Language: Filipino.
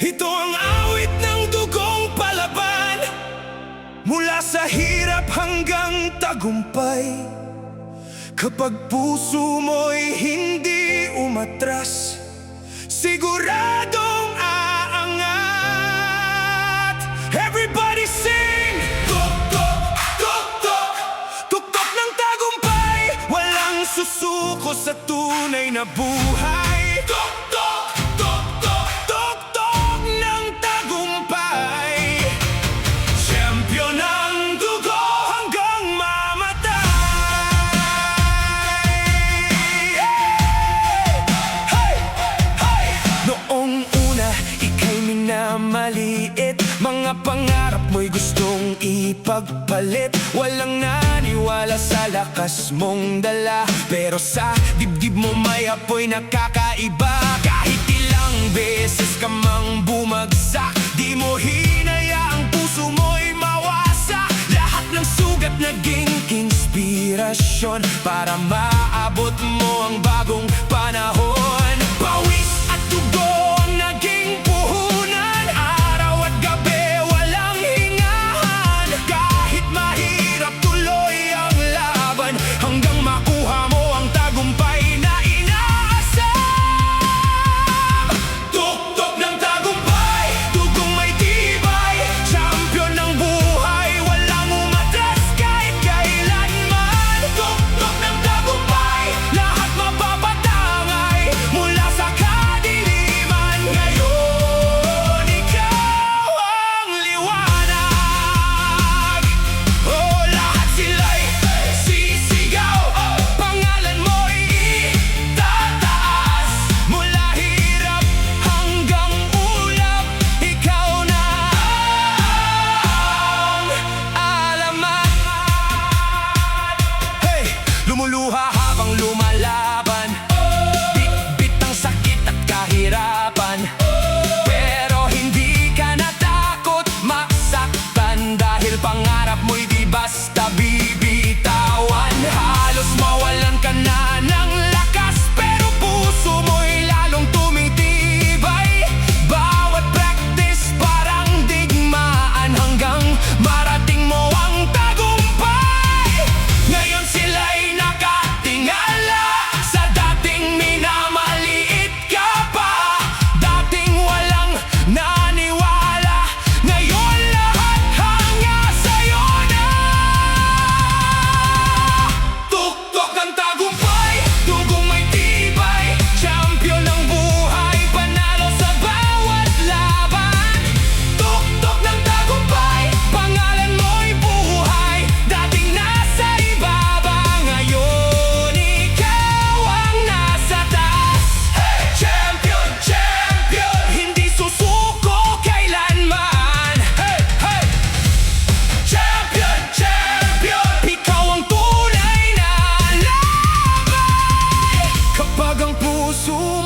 Ito ang awit ng dugong palaban, mula sa hirap hanggang tagumpay. Kapag puso mo'y hindi umatras, siguradong aangat. Everybody sing! Tuktok, tuktok, tuktok ng tagumpay. Walang susuko sa tunay na buhay. Tuktok, tuktok, tuktok ng tagumpay. Champion ang dugo hanggang mamatay. Hey! Hey! Noong una, ika'y minamaliit. Mga pangarap mo'y gustong ipagpalit. Walang naniwala sa lakas mong dala, pero sa dibdib mo may apoy na kakaiba. Kahit ilang beses ka mang bumagsak, di mo hinayaang puso mo'y mawasak. Lahat ng sugat naging inspirasyon para maabot mo ang bagong panahon. Pawis at dugo ang naging puhunan, araw at gabi walang hingahan. Kahit mahirap tuloy ang laban, hanggang makuha mo ang tagumpay na inaasam. Tuktok ng tagumpay, dugong may tibay. Champion ng buhay, walang umatras kahit kailanman. Tuktok ng tagumpay, lahat mapapatangay mula sa kadiliman. Ngayon, ikaw ang liwanag. Oh, lahat sila'y sisigaw, pangalan mo'y itataas. Mula hirap hanggang ulap, ikaw na ang alamat. Hey! Lumuluha habang lumalaban, bit-bit ang sakit at kahirapan, pero hindi ka natakot masaktan, dahil pangarap mo'y di basta bibitawan. Halos mawalan ka na ng lakas, pero puso mo'y lalong tumitibay. Bawat practice parang digmaan, hanggang marating mo ang tagumpay. Ngayon sila'y nakatingala sa dating minamaliit ka pa. Dating walang naniwala, ngayon lahat hanga sa'yo na. Tuktok ng tagumpay, dugong may tibay. Champion ng buhay, panalo sa bawat laban. Tuktok ng tagumpay, pangalan mo'y buhay. Dating nasa ibaba, ngayon ikaw ang nasa taas. Champion, champion, hindi susuko kailanman. Hey, hey! Champion, champion, ikaw ang tunay na lamay. Kapag ang puso